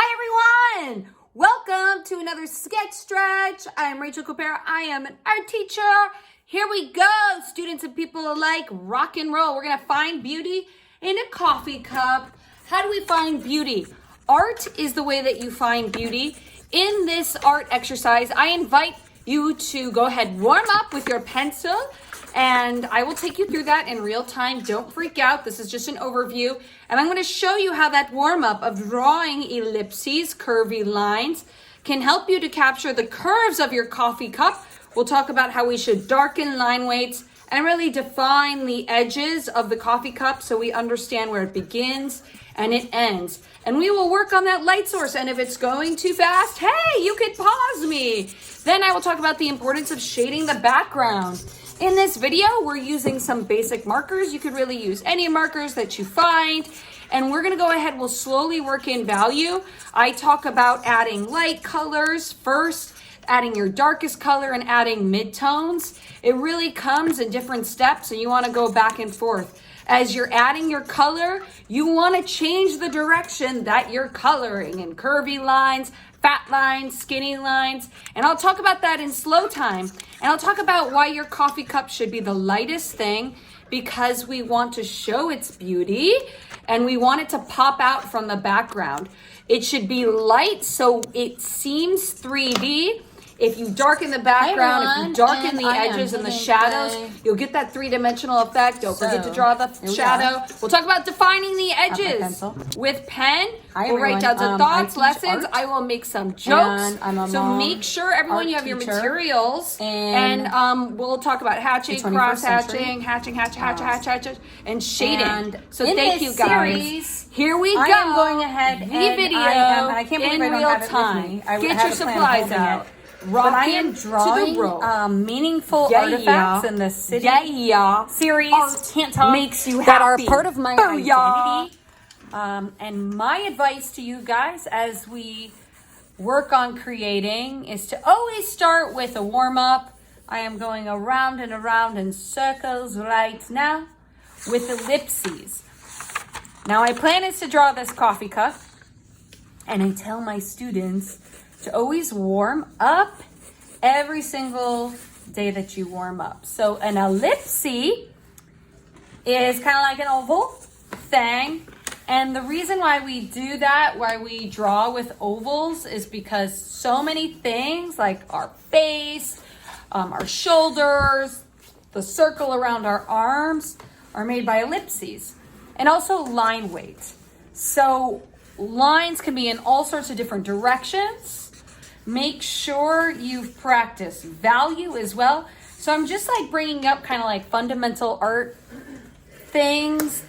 Hi everyone! Welcome to another sketch stretch. I'm Rachel Copera. I am an art teacher. Here we go, students and people alike, rock and roll. We're gonna find beauty in a coffee cup. How do we find beauty? Art is the way that you find beauty. In this art exercise, I invite you to go ahead, warm up with your pencil, and I will take you through that in real time. Don't freak out. This is just an overview. And I'm going to show you how that warm up of drawing ellipses, curvy lines, can help you to capture the curves of your coffee cup. We'll talk about how we should darken line weights and really define the edges of the coffee cup so we understand where it begins and it ends. And we will work on that light source. And if it's going too fast, hey, you can pause me. Then I will talk about the importance of shading the background. In this video, we're using some basic markers. You could really use any markers that you find. And we're gonna go ahead, we'll slowly work in value. I talk about adding light colors first, adding your darkest color and adding midtones. It really comes in different steps and you wanna go back and forth. As you're adding your color, you wanna change the direction that you're coloring in curvy lines, fat lines, skinny lines, and I'll talk about that in slow time. And I'll talk about why your coffee cup should be the lightest thing, because we want to show its beauty and we want it to pop out from the background. It should be light so it seems 3D. If you darken the background, if you darken the edges and the shadows, you'll get that three-dimensional effect. Don't forget to draw the shadow. We'll talk about defining the edges with pen. We'll write down some thoughts, lessons. I will make some jokes. So make sure, everyone, you have your materials. And we'll talk about hatching, cross-hatching, hatching, and shading. So thank you, guys. Here we go. I am going ahead and video I can't believe in I don't real have it time. with me. I Get have your a plan supplies holding out. it. But I am drawing meaningful artifacts in the city series. Can't talk. Makes you that are happy. part of my identity. And my advice to you guys as we work on creating is to always start with a warm-up. I am going around and around in circles right now with ellipses. Now my plan is to draw this coffee cup, and I tell my students to always warm up every single day that you warm up. So an ellipse is kind of like an oval thing. And the reason why we do that, why we draw with ovals, is because so many things like our face, our shoulders, the circle around our arms are made by ellipses. And also line weight. So lines can be in all sorts of different directions. Make sure you've practiced value as well. So I'm just like bringing up kind of like fundamental art things,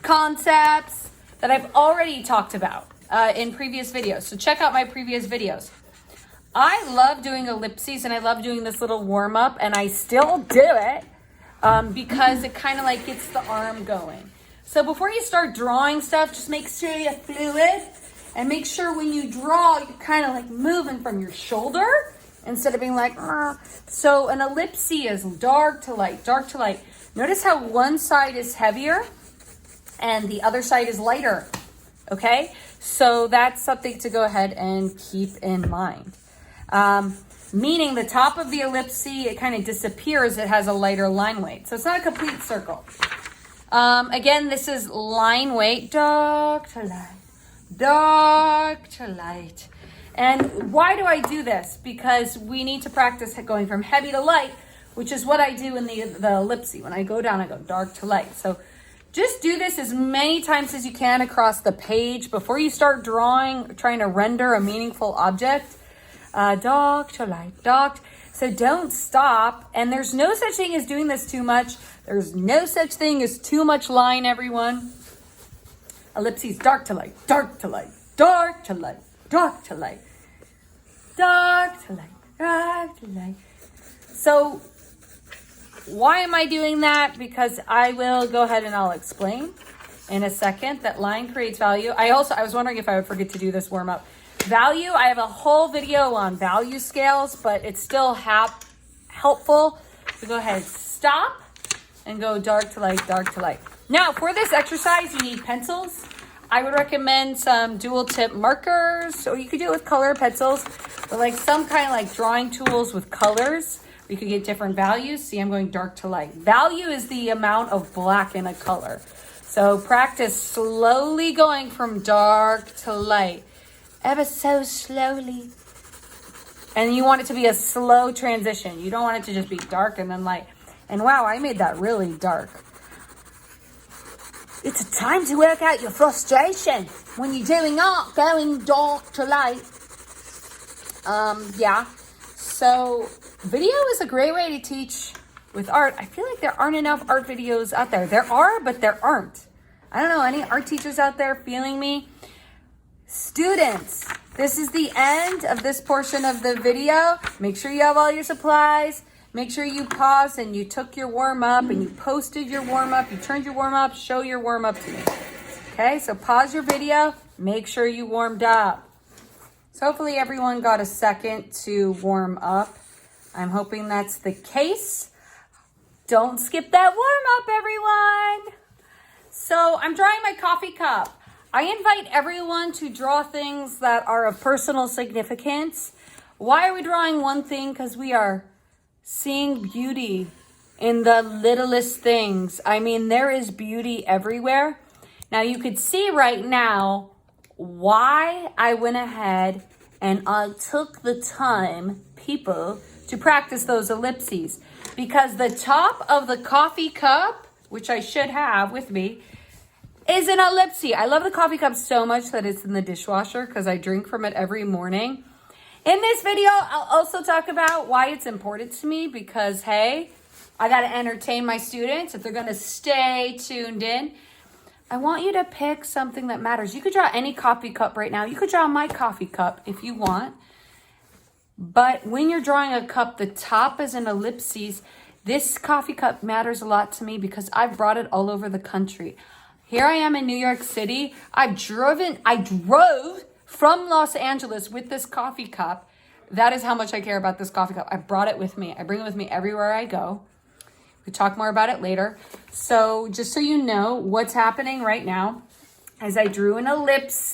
concepts that I've already talked about in previous videos. So check out my previous videos. I love doing ellipses and I love doing this little warm up, and I still do it because it kind of like gets the arm going. So before you start drawing stuff, just make sure you're fluid. And make sure when you draw, you're kind of like moving from your shoulder instead of being like, ah. So an ellipse is dark to light, dark to light. Notice how one side is heavier and the other side is lighter, okay? So that's something to go ahead and keep in mind. Meaning the top of the ellipse, it kind of disappears. It has a lighter line weight. So it's not a complete circle. Again, this is line weight, dark to light. Dark to light. And why do I do this? Because we need to practice going from heavy to light, which is what I do in the ellipse. When I go down, I go dark to light. So just do this as many times as you can across the page before you start drawing, trying to render a meaningful object. Dark to light, dark. So don't stop. And there's no such thing as doing this too much. There's no such thing as too much line, everyone. Ellipses, dark to light, dark to light, dark to light, dark to light, dark to light, dark to light. So why am I doing that? Because I will go ahead and I'll explain in a second that line creates value. I was wondering if I would forget to do this warm up. Value, I have a whole video on value scales, but it's still helpful to go ahead, stop, and go dark to light, dark to light. Now, for this exercise, you need pencils. I would recommend some dual tip markers, or you could do it with color pencils, but like some kind of like drawing tools with colors. You could get different values. See, I'm going dark to light. Value is the amount of black in a color. So practice slowly going from dark to light, ever so slowly. And you want it to be a slow transition. You don't want it to just be dark and then light. And wow, I made that really dark. It's a time to work out your frustration when you're doing art, going dark to light. Yeah. So video is a great way to teach with art. I feel like there aren't enough art videos out there. There are, but there aren't. I don't know, any art teachers out there feeling me? Students, this is the end of this portion of the video. Make sure you have all your supplies. Make sure you pause and you took your warm up and you posted your warm up. You turned your warm up. Show your warm up to me. Okay, so pause your video. Make sure you warmed up. So hopefully everyone got a second to warm up. I'm hoping that's the case. Don't skip that warm up, everyone. So I'm drawing my coffee cup. I invite everyone to draw things that are of personal significance. Why are we drawing one thing? Because we are seeing beauty in the littlest things. I mean, there is beauty everywhere. Now you could see right now why I went ahead and I took the time, people, to practice those ellipses. Because the top of the coffee cup, which I should have with me, is an ellipse. I love the coffee cup so much that it's in the dishwasher because I drink from it every morning. In this video, I'll also talk about why it's important to me because, hey, I got to entertain my students if they're going to stay tuned in. I want you to pick something that matters. You could draw any coffee cup right now. You could draw my coffee cup if you want. But when you're drawing a cup, the top is an ellipses. This coffee cup matters a lot to me because I've brought it all over the country. Here I am in New York City. I drove from Los Angeles with this coffee cup. That is how much I care about this coffee cup. I brought it with me. I bring it with me everywhere I go. We talk more about it later. So just so you know what's happening right now, as I drew an ellipse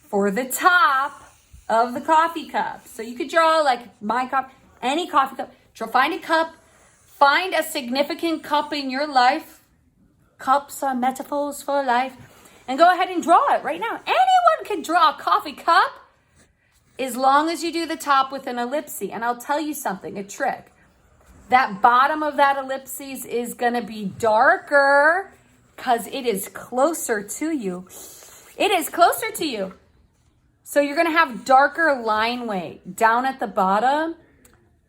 for the top of the coffee cup. So you could draw like my cup, any coffee cup. Find a cup. Find a significant cup in your life. Cups are metaphors for life. And go ahead and draw it right now. Anyone can draw a coffee cup as long as you do the top with an ellipse. And I'll tell you something, a trick. That bottom of that ellipses is going to be darker because it is closer to you. It is closer to you. So you're going to have darker line weight down at the bottom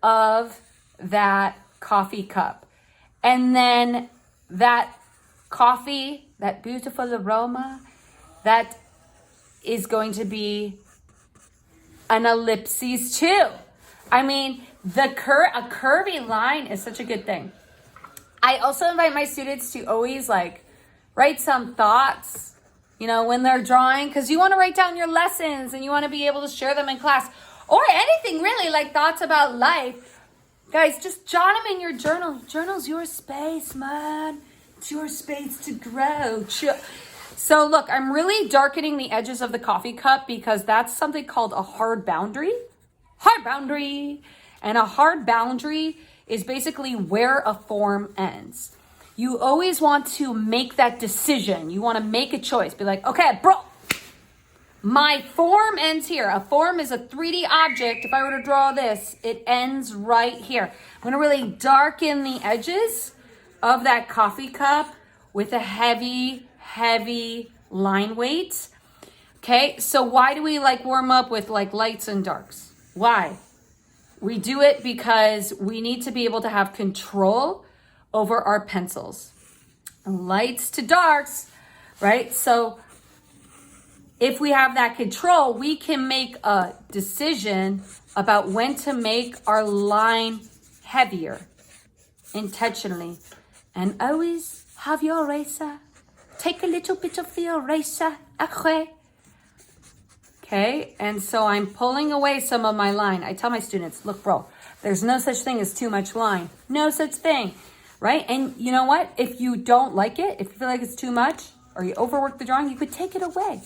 of that coffee cup. And then that coffee, that beautiful aroma, that is going to be an ellipses too. I mean, a curvy line is such a good thing. I also invite my students to always like write some thoughts, you know, when they're drawing, because you want to write down your lessons and you want to be able to share them in class or anything really, like thoughts about life. Guys, just jot them in your journal. Journal's your space, man. It's your space to grow. So look, I'm really darkening the edges of the coffee cup because that's something called a hard boundary. Hard boundary. And a hard boundary is basically where a form ends. You always want to make that decision. You want to make a choice. Be like, okay, bro, my form ends here. A form is a 3D object. If I were to draw this, it ends right here. I'm going to really darken the edges of that coffee cup with a heavy, heavy line weight. Okay, so why do we like warm up with like lights and darks? Why? We do it because we need to be able to have control over our pencils. Lights to darks, right? So if we have that control, we can make a decision about when to make our line heavier intentionally. And always have your eraser. Take a little bit of the eraser. Okay, and so I'm pulling away some of my line. I tell my students, look, bro, there's no such thing as too much line. No such thing, right? And you know what? If you don't like it, if you feel like it's too much or you overwork the drawing, you could take it away.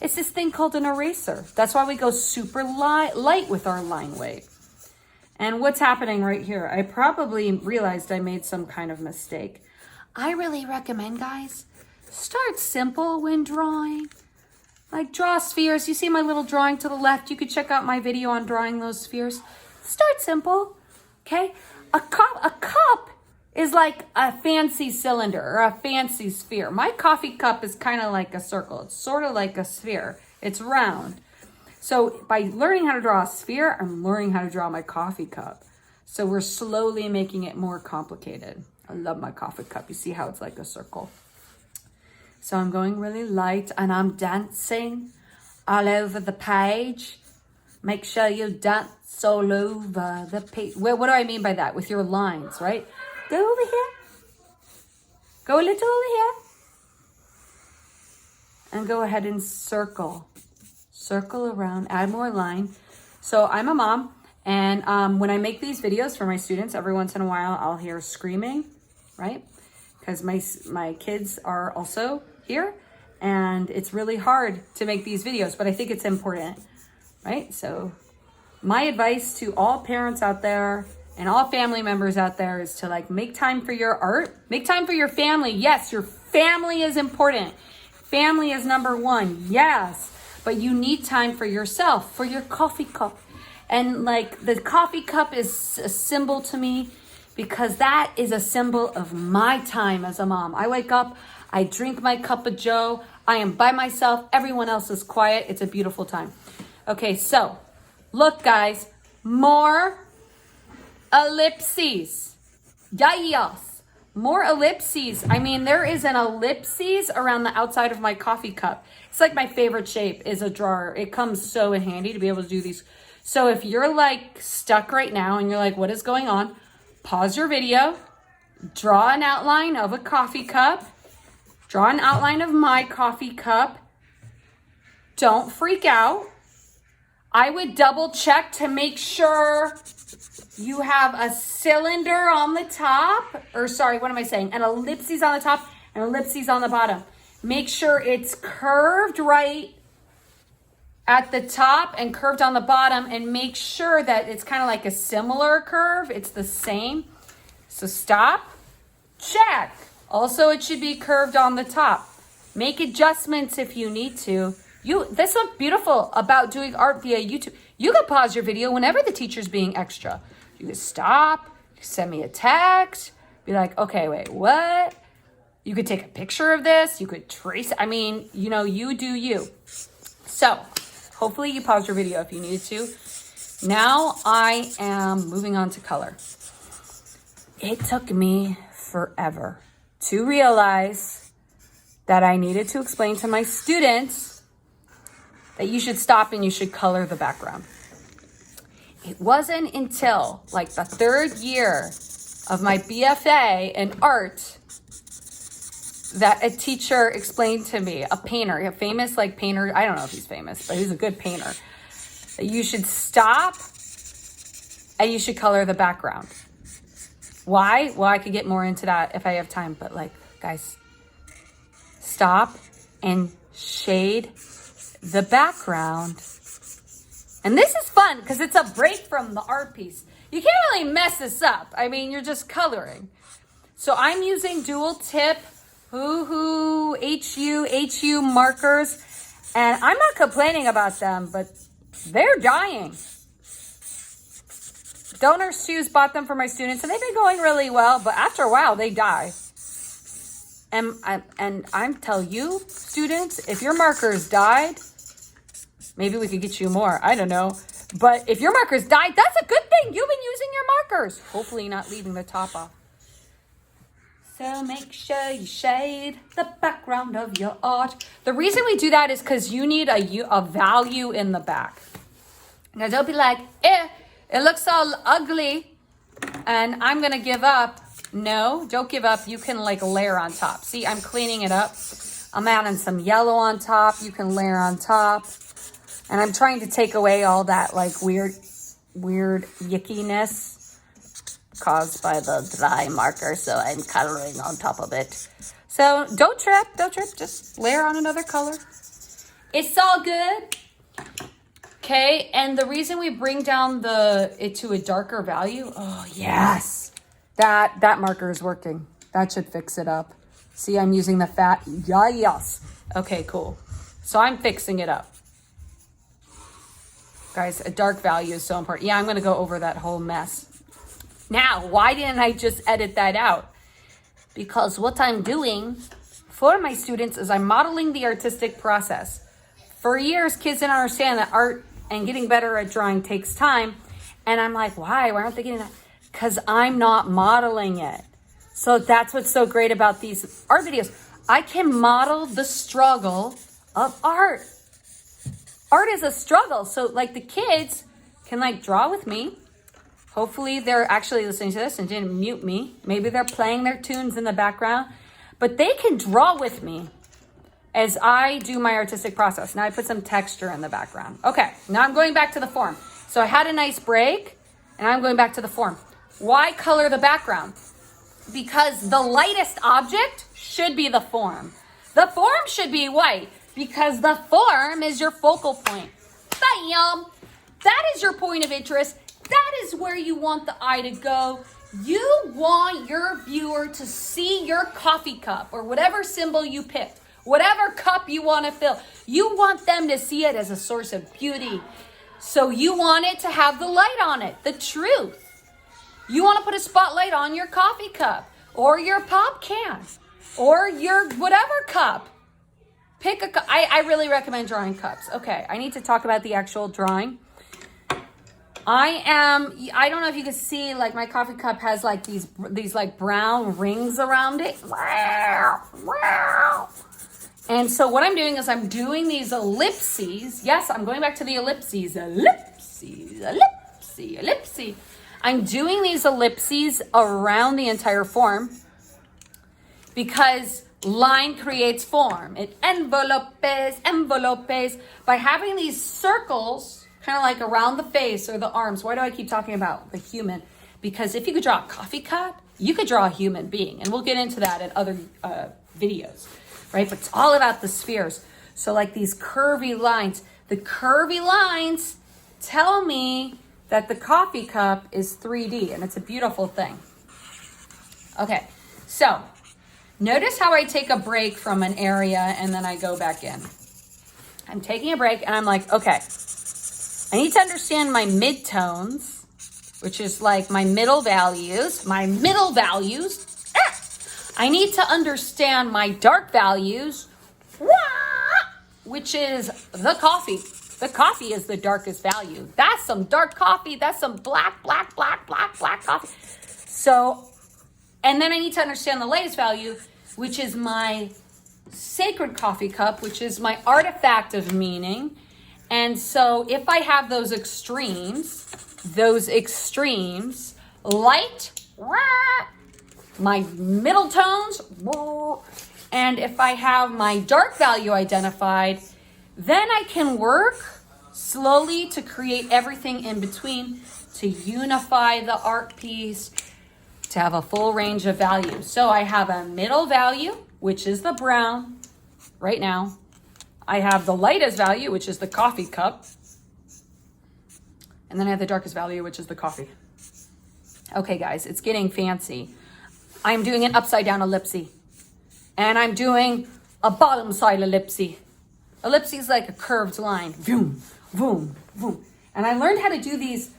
It's this thing called an eraser. That's why we go super light with our line weight. And what's happening right here? I probably realized I made some kind of mistake. I really recommend, guys, start simple when drawing. Like draw spheres. You see my little drawing to the left. You could check out my video on drawing those spheres. Start simple, okay? A cup is like a fancy cylinder or a fancy sphere. My coffee cup is kind of like a circle. It's sort of like a sphere. It's round. So by learning how to draw a sphere, I'm learning how to draw my coffee cup. So we're slowly making it more complicated. I love my coffee cup. You see how it's like a circle. So I'm going really light and I'm dancing all over the page. Make sure you dance all over the page. Well, what do I mean by that? With your lines, right? Go over here. Go a little over here. And go ahead and circle. Circle around, add more line. So I'm a mom, and when I make these videos for my students, every once in a while I'll hear screaming, right? Because my kids are also here, and it's really hard to make these videos, but I think it's important, right? So my advice to all parents out there and all family members out there is to like make time for your art, make time for your family. Yes, your family is important. Family is number one, yes. But you need time for yourself, for your coffee cup. And like the coffee cup is a symbol to me because that is a symbol of my time as a mom. I wake up, I drink my cup of joe. I am by myself. Everyone else is quiet. It's a beautiful time. Okay, so look, guys, more ellipses. Yes. More ellipses. I mean, there is an ellipses around the outside of my coffee cup. It's like my favorite shape is a drawer. It comes so in handy to be able to do these. So if you're like stuck right now and you're like, what is going on? Pause your video, draw an outline of a coffee cup, draw an outline of my coffee cup. Don't freak out. I would double check to make sure you have a cylinder on the top, or sorry, what am I saying? An ellipses on the top and ellipses on the bottom. Make sure it's curved right at the top and curved on the bottom, and make sure that it's kind of like a similar curve. It's the same. So stop, check. Also, it should be curved on the top. Make adjustments if you need to. That's what's beautiful about doing art via YouTube. You can pause your video whenever the teacher's being extra. You can stop, you can send me a text, be like, okay, wait, what? You could take a picture of this. You could trace. I mean, you know, you do you. So hopefully you paused your video if you needed to. Now I am moving on to color. It took me forever to realize that I needed to explain to my students that you should stop and you should color the background. It wasn't until like the third year of my BFA in art that a teacher explained to me, a painter, a famous like painter, I don't know if he's famous, but he's a good painter, that you should stop and you should color the background. Why? Well, I could get more into that if I have time, but like, guys, stop and shade the background. And this is fun because it's a break from the art piece. You can't really mess this up. I mean, you're just coloring. So I'm using dual tip HU markers, and I'm not complaining about them, but they're dying. Donor Shoes bought them for my students, and they've been going really well, but after a while, they die. And I'm telling you, students, if your markers died, maybe we could get you more. I don't know. But if your markers died, that's a good thing. You've been using your markers. Hopefully not leaving the top off. So make sure you shade the background of your art. The reason we do that is because you need a value in the back. Now don't be like, it looks all ugly and I'm going to give up. No, don't give up. You can like layer on top. See, I'm cleaning it up. I'm adding some yellow on top. You can layer on top. And I'm trying to take away all that like weird yickiness caused by the dry marker. So I'm coloring on top of it. So don't trip, just layer on another color. It's all good. Okay, and the reason we bring down it to a darker value, oh yes, that marker is working. That should fix it up. See, I'm using the fat, yes. Okay, cool. So I'm fixing it up. Guys, a dark value is so important. Yeah, I'm gonna go over that whole mess. Now, why didn't I just edit that out? Because what I'm doing for my students is I'm modeling the artistic process. For years, kids didn't understand that art and getting better at drawing takes time. And I'm like, why? Why aren't they getting that? Because I'm not modeling it. So that's what's so great about these art videos. I can model the struggle of art. Art is a struggle. So like the kids can like draw with me. Hopefully they're actually listening to this and didn't mute me. Maybe they're playing their tunes in the background, but they can draw with me as I do my artistic process. Now I put some texture in the background. Okay, now I'm going back to the form. So I had a nice break and I'm going back to the form. Why color the background? Because the lightest object should be the form. The form should be white because the form is your focal point. Bam! That is your point of interest. That is where you want the eye to go. You want your viewer to see your coffee cup or whatever symbol you picked, whatever cup you want to fill. You want them to see it as a source of beauty. So you want it to have the light on it, the truth. You want to put a spotlight on your coffee cup or your pop can or your whatever cup. Pick a cup. I really recommend drawing cups. Okay, I need to talk about the actual drawing. I don't know if you can see, like my coffee cup has like these like brown rings around it. Wow, wow. And so what I'm doing is I'm doing these ellipses. Yes, I'm going back to the ellipses. Ellipses, ellipses, ellipses. I'm doing these ellipses around the entire form because line creates form. It envelopes. By having these circles, kind of like around the face or the arms. Why do I keep talking about the human? Because if you could draw a coffee cup, you could draw a human being. And we'll get into that in other videos, right? But it's all about the spheres. So like these curvy lines, the curvy lines tell me that the coffee cup is 3D and it's a beautiful thing. Okay, so notice how I take a break from an area and then I go back in. I'm taking a break and I'm like, okay, I need to understand my midtones, which is like my middle values. I need to understand my dark values, which is the coffee. The coffee is the darkest value. That's some dark coffee. That's some black coffee. So, and then I need to understand the lightest value, which is my sacred coffee cup, which is my artifact of meaning. And so if I have those extremes, light, my middle tones, and if I have my dark value identified, then I can work slowly to create everything in between to unify the art piece, to have a full range of values. So I have a middle value, which is the brown right now. I have the lightest value, which is the coffee cup. And then I have the darkest value, which is the coffee. Okay, guys, it's getting fancy. I'm doing an upside down ellipse. And I'm doing a bottom side ellipse. Ellipse is like a curved line. Vroom, vroom, vroom. And I learned how to do these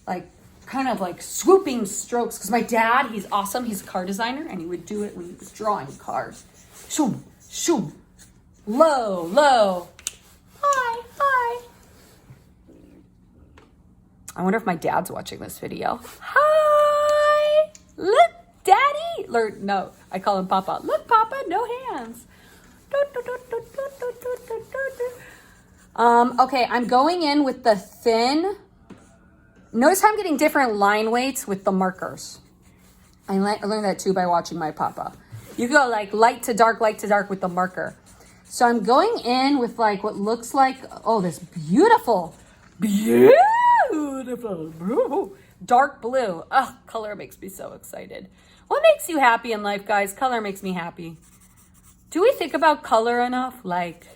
like kind of like swooping strokes because my dad, he's awesome. He's a car designer and he would do it when he was drawing cars. Shoom, shoom. Low, low. Hi, hi. I wonder if my dad's watching this video. Hi. Look, Daddy. No, I call him Papa. Look, Papa, no hands. Okay, I'm going in with the thin. Notice how I'm getting different line weights with the markers. I learned that too by watching my Papa. You go like light to dark with the marker. So I'm going in with like what looks like, oh, this beautiful dark blue. Oh, color makes me so excited. What makes you happy in life, guys? Color makes me happy. Do we think about color enough? Like,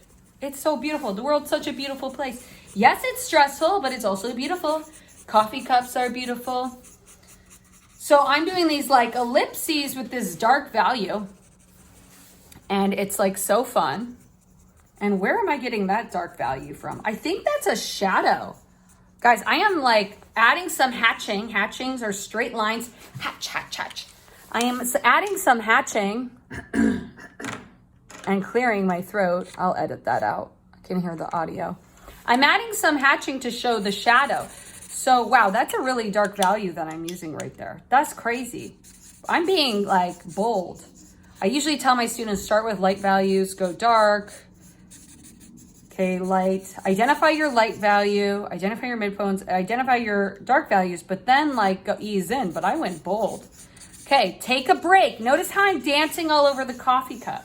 it's so beautiful. The world's such a beautiful place. Yes, it's stressful, but it's also beautiful. Coffee cups are beautiful. So I'm doing these like ellipses with this dark value. And it's like so fun. And where am I getting that dark value from? I think that's a shadow. Guys, I am like adding some hatching. Hatchings are straight lines. Hatch, hatch, hatch. I am adding some hatching and clearing my throat. I'll edit that out. I can hear the audio. I'm adding some hatching to show the shadow. So, wow, that's a really dark value that I'm using right there. That's crazy. I'm being like bold. I usually tell my students start with light values, go dark. Okay, light. Identify your light value, identify your midtones, identify your dark values, but then like go ease in. But I went bold. Okay, take a break. Notice how I'm dancing all over the coffee cup.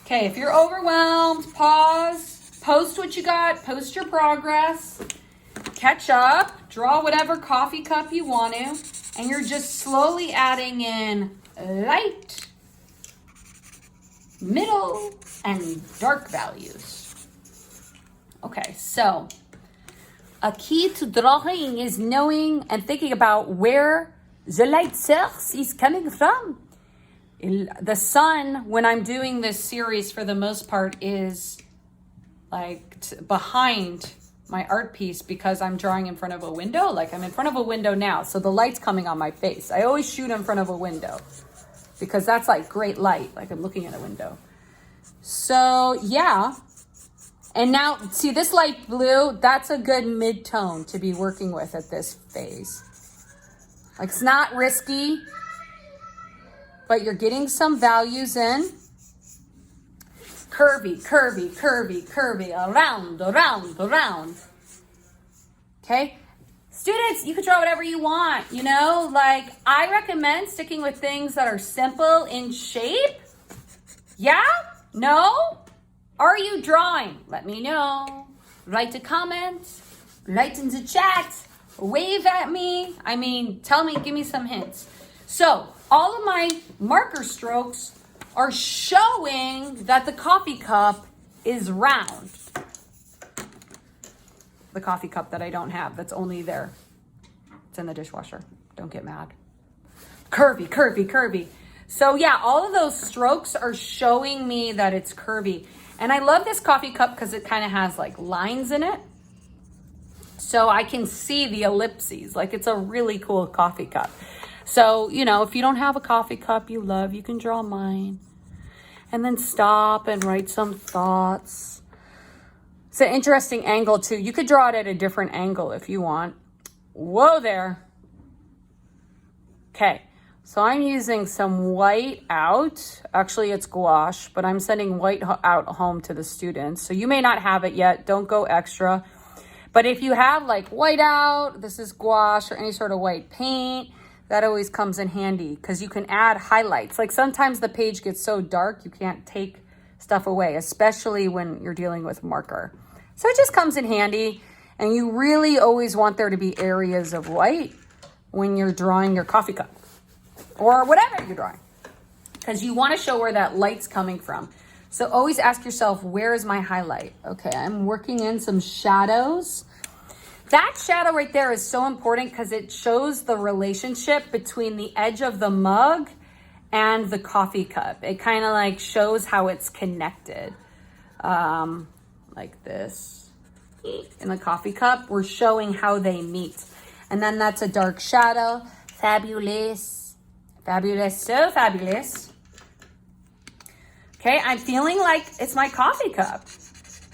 Okay, if you're overwhelmed, pause, post what you got, post your progress, catch up, draw whatever coffee cup you want to, and you're just slowly adding in light, middle, and dark values. Okay, so a key to drawing is knowing and thinking about where the light source is coming from. The sun, when I'm doing this series for the most part, is like behind my art piece because I'm drawing in front of a window. Like I'm in front of a window now, so the light's coming on my face. I always shoot in front of a window because that's like great light, like I'm looking at a window. So yeah. And now, see this light blue, that's a good mid-tone to be working with at this phase. Like it's not risky, but you're getting some values in. Curvy, curvy, curvy, curvy, around, around, around. Okay? Students, you can draw whatever you want, you know? Like, I recommend sticking with things that are simple in shape. Yeah? No? Are you drawing? Let me know. Write a comment. Write in the chat. Wave at me. I mean, tell me, give me some hints. So, all of my marker strokes are showing that the coffee cup is round. The coffee cup that I don't have, that's only there. It's in the dishwasher. Don't get mad. Curvy, curvy, curvy. So yeah, all of those strokes are showing me that it's curvy. And I love this coffee cup because it kind of has like lines in it. So I can see the ellipses. Like it's a really cool coffee cup. So, you know, if you don't have a coffee cup you love, you can draw mine. And then stop and write some thoughts. It's an interesting angle too. You could draw it at a different angle if you want. Whoa there. Okay, so I'm using some white out. Actually, it's gouache, but I'm sending white out home to the students. So you may not have it yet. Don't go extra. But if you have like white out, this is gouache or any sort of white paint, that always comes in handy because you can add highlights. Like sometimes the page gets so dark, you can't take stuff away, especially when you're dealing with marker. So it just comes in handy. And you really always want there to be areas of white when you're drawing your coffee cup or whatever you're drawing, because you want to show where that light's coming from. So always ask yourself, where is my highlight? Okay, I'm working in some shadows. That shadow right there is so important because it shows the relationship between the edge of the mug and the coffee cup. It kind of like shows how it's connected. Like this. In the coffee cup, we're showing how they meet. And then that's a dark shadow. Fabulous. Fabulous, so fabulous. Okay, I'm feeling like it's my coffee cup.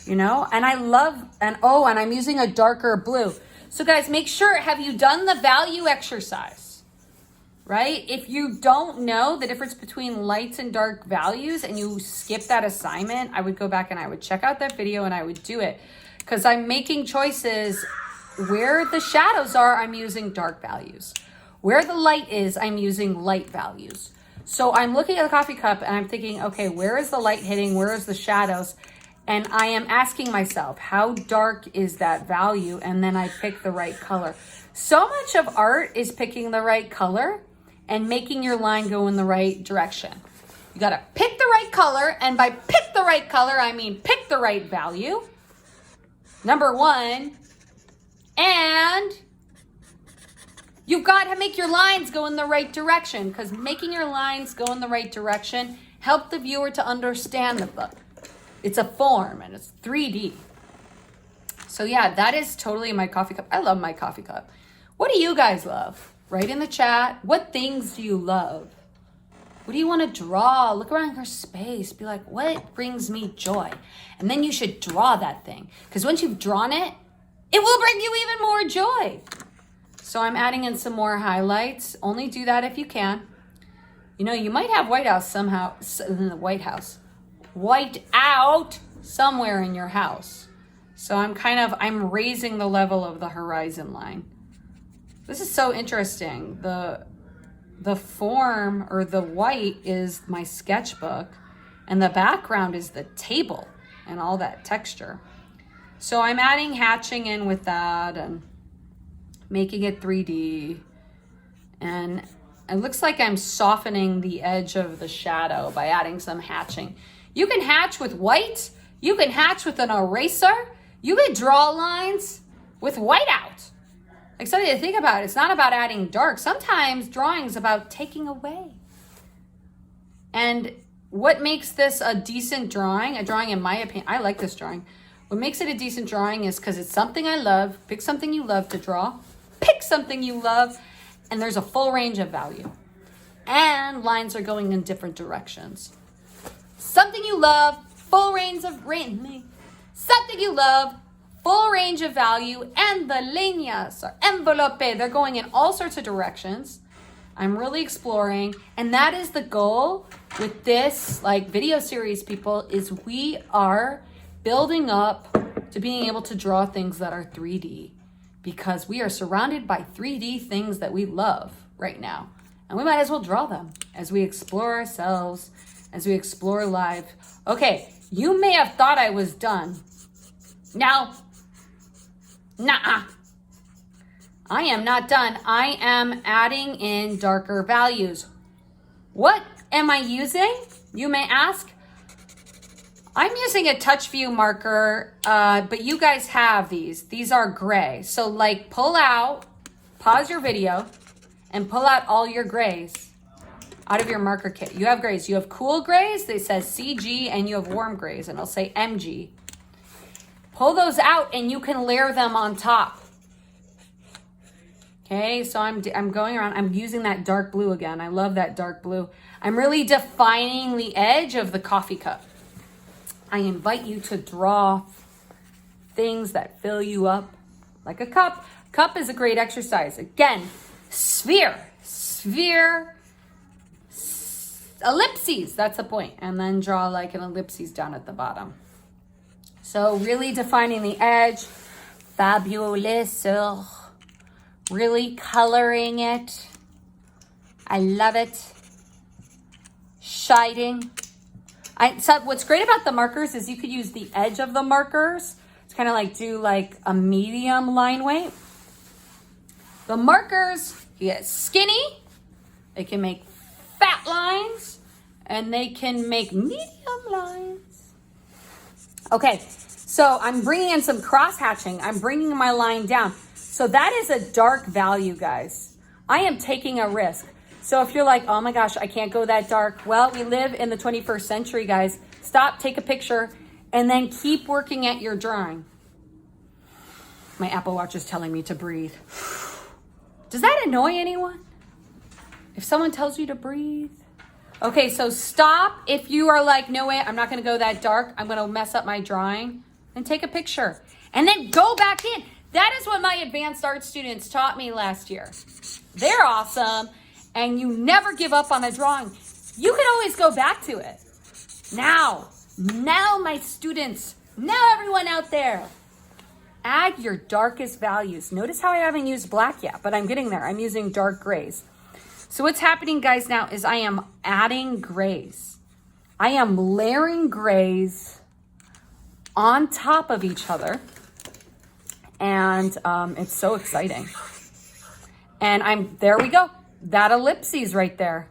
You know, and I love, and I'm using a darker blue. So guys, make sure, have you done the value exercise? Right? If you don't know the difference between lights and dark values and you skip that assignment, I would go back and I would check out that video and I would do it. Because I'm making choices. Where the shadows are, I'm using dark values. Where the light is, I'm using light values. So I'm looking at the coffee cup and I'm thinking, okay, where is the light hitting? Where is the shadows? And I am asking myself, how dark is that value? And then I pick the right color. So much of art is picking the right color and making your line go in the right direction. You got to pick the right color. And by pick the right color, I mean pick the right value. Number one. And you've got to make your lines go in the right direction, because making your lines go in the right direction help the viewer to understand the book. It's a form and it's 3D. So yeah, that is totally my coffee cup. I love my coffee cup. What do you guys love? Write in the chat. What things do you love? What do you want to draw? Look around your space. Be like, what brings me joy? And then you should draw that thing, because once you've drawn it, it will bring you even more joy. So I'm adding in some more highlights. Only do that if you can. You know, you might have white out somewhere in your house. So I'm raising the level of the horizon line. This is so interesting. The form, or the white, is my sketchbook, and the background is the table and all that texture. So I'm adding hatching in with that and making it 3D. And it looks like I'm softening the edge of the shadow by adding some hatching. You can hatch with white. You can hatch with an eraser. You can draw lines with white out. Like, something to think about. It's not about adding dark. Sometimes drawing is about taking away. And what makes this a decent drawing, in my opinion, I like this drawing. What makes it a decent drawing is because it's something I love. Pick something you love to draw. Pick something you love. And there's a full range of value. And lines are going in different directions. Something you love, full range of something you love, full range of value, and the líneas or envelope, they're going in all sorts of directions. I'm really exploring, and that is the goal with this video series, people, is we are building up to being able to draw things that are 3D, because we are surrounded by 3D things that we love right now. And we might as well draw them as we explore ourselves, as we explore life. Okay, you may have thought I was done. Now, nuh-uh. I am not done. I am adding in darker values. What am I using? You may ask. I'm using a touch view marker, but you guys have these. These are gray. So pause your video, and pull out all your grays out of your marker kit. You have grays. You have cool grays. They says CG, and you have warm grays, and it'll say MG. Pull those out, and you can layer them on top. Okay, so I'm going around. I'm using that dark blue again. I love that dark blue. I'm really defining the edge of the coffee cup. I invite you to draw things that fill you up like a cup. Cup is a great exercise. Again, sphere, ellipses, that's the point. And then draw like an ellipses down at the bottom. So really defining the edge, fabulous, really coloring it. I love it. Shading. So what's great about the markers is you could use the edge of the markers to kind of do a medium line weight. The markers, you get skinny, they can make fat lines, and they can make medium lines. Okay, so I'm bringing in some cross hatching. I'm bringing my line down. So that is a dark value, guys. I am taking a risk. So if you're like, oh my gosh, I can't go that dark. Well, we live in the 21st century, guys. Stop, take a picture, and then keep working at your drawing. My Apple Watch is telling me to breathe. Does that annoy anyone? If someone tells you to breathe? Okay, so stop. If you are like, no way, I'm not gonna go that dark. I'm gonna mess up my drawing. And take a picture. And then go back in. That is what my advanced art students taught me last year. They're awesome. And you never give up on a drawing. You can always go back to it. Now my students, now everyone out there, add your darkest values. Notice how I haven't used black yet, but I'm getting there. I'm using dark grays. So what's happening, guys, now is I am adding grays. I am layering grays on top of each other. And it's so exciting. And there we go. That ellipses right there,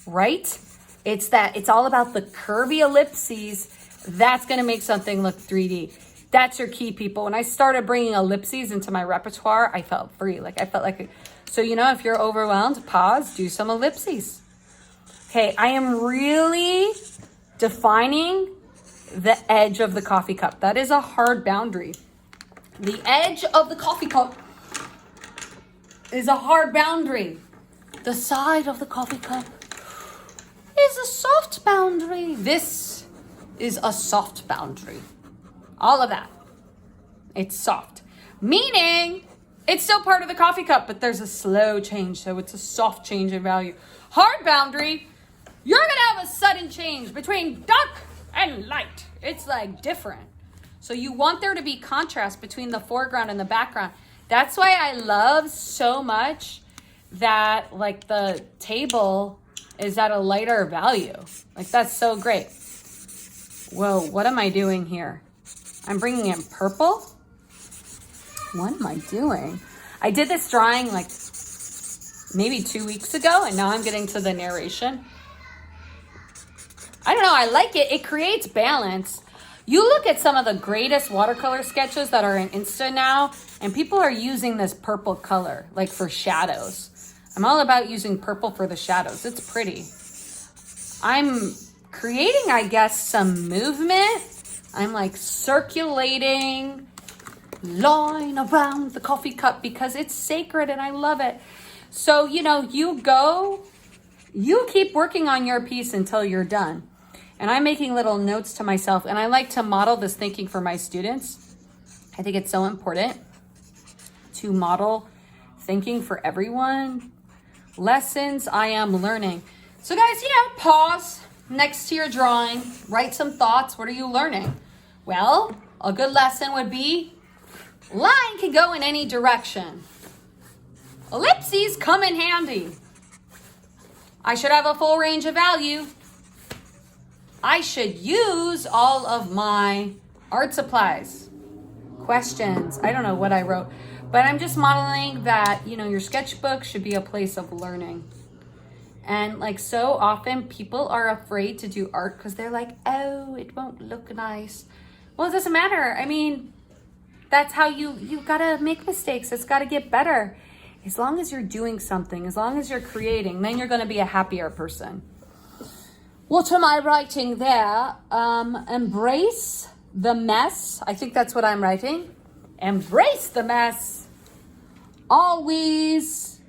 right? It's all about the curvy ellipses. That's going to make something look 3D. That's your key, people. When I started bringing ellipses into my repertoire, I felt free. So, if you're overwhelmed, pause, do some ellipses. Okay, I am really defining the edge of the coffee cup. That is a hard boundary. The edge of the coffee cup is a hard boundary. The side of the coffee cup is a soft boundary. This is a soft boundary. All of that. It's soft. Meaning it's still part of the coffee cup, but there's a slow change. So it's a soft change in value. Hard boundary, you're going to have a sudden change between dark and light. It's like different. So you want there to be contrast between the foreground and the background. That's why I love so much that like the table is at a lighter value. Like that's so great. Whoa, what am I doing here? I'm bringing in purple. What am I doing? I did this drawing like maybe 2 weeks ago, and now I'm getting to the narration. I don't know, I like it. It creates balance. You look at some of the greatest watercolor sketches that are in Insta now, and people are using this purple color, like for shadows. I'm all about using purple for the shadows. It's pretty. I'm creating, I guess, some movement. I'm like circulating line around the coffee cup because it's sacred and I love it. So, you keep working on your piece until you're done. And I'm making little notes to myself, and I like to model this thinking for my students. I think it's so important to model thinking for everyone. Lessons I am learning. So guys, pause next to your drawing, write some thoughts. What are you learning? Well, a good lesson would be line can go in any direction. Ellipses come in handy. I should have a full range of value. I should use all of my art supplies. Questions. I don't know what I wrote, but I'm just modeling that, your sketchbook should be a place of learning. And like so often people are afraid to do art because they're like, oh, it won't look nice. Well, it doesn't matter. I mean, that's how you gotta make mistakes. It's gotta get better. As long as you're doing something, as long as you're creating, then you're gonna be a happier person. What am I writing there? Embrace the mess. I think that's what I'm writing. Embrace the mess. Always.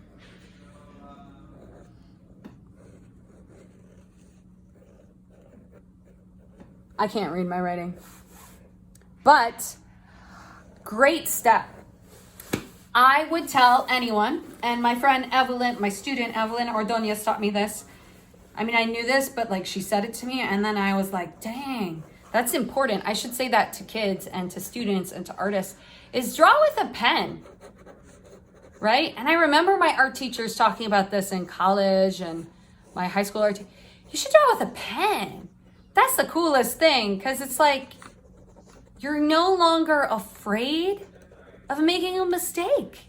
I can't read my writing. But great step. I would tell anyone, and my friend Evelyn, my student Evelyn Ordonez taught me this. I mean, I knew this, but like she said it to me, and then I was like, dang, that's important. I should say that to kids and to students and to artists, is draw with a pen, right? And I remember my art teachers talking about this in college and my high school art. You should draw with a pen. That's the coolest thing, because it's like, you're no longer afraid of making a mistake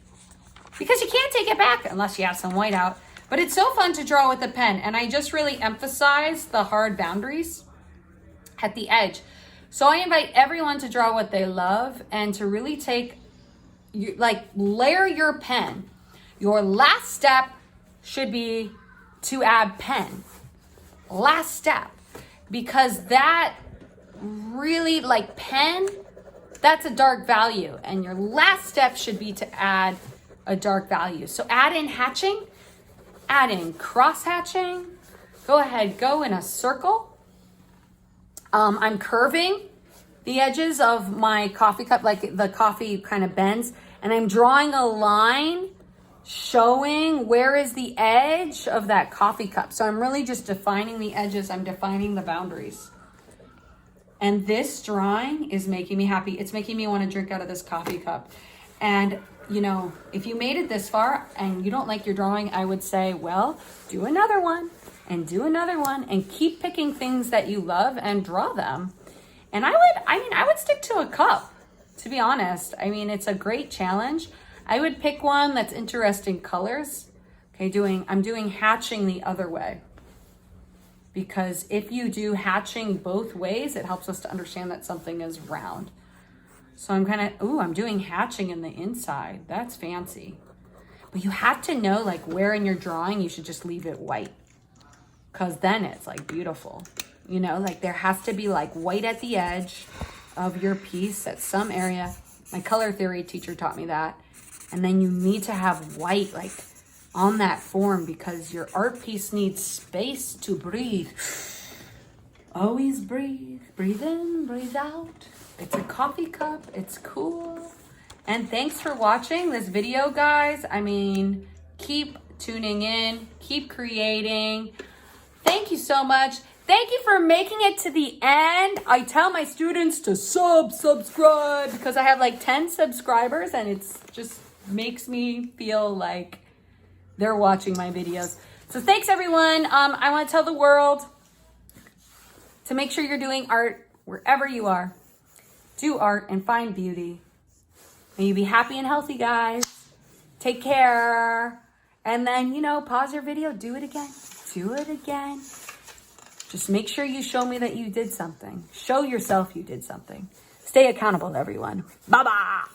because you can't take it back unless you have some whiteout. But it's so fun to draw with a pen. And I just really emphasize the hard boundaries at the edge. So I invite everyone to draw what they love and to really layer your pen. Your last step should be to add pen. Last step. Because that really, like pen, that's a dark value. And your last step should be to add a dark value. So add in hatching. Add in cross hatching. Go ahead, go in a circle. I'm curving the edges of my coffee cup, like the coffee kind of bends, and I'm drawing a line showing where is the edge of that coffee cup. So I'm really just defining the edges. I'm defining the boundaries. And this drawing is making me happy. It's making me want to drink out of this coffee cup. And if you made it this far and you don't like your drawing, I would say, well, do another one and do another one and keep picking things that you love and draw them. And I would stick to a cup, to be honest. I mean, it's a great challenge. I would pick one that's interesting colors. Okay, I'm doing hatching the other way because if you do hatching both ways, it helps us to understand that something is round. So I'm I'm doing hatching in the inside. That's fancy. But you have to know like where in your drawing you should just leave it white, because then it's like beautiful. You know, like there has to be like white at the edge of your piece at some area. My color theory teacher taught me that. And then you need to have white like on that form, because your art piece needs space to breathe. Always breathe. Breathe in, breathe out. It's a coffee cup. It's cool. And thanks for watching this video, guys. I mean, keep tuning in. Keep creating. Thank you so much. Thank you for making it to the end. I tell my students to subscribe, because I have like 10 subscribers, and it's just makes me feel like they're watching my videos. So thanks, everyone. I want to tell the world to make sure you're doing art wherever you are. Do art and find beauty. May you be happy and healthy, guys. Take care. And then, you know, pause your video. Do it again. Do it again. Just make sure you show me that you did something. Show yourself you did something. Stay accountable, everyone. Bye-bye.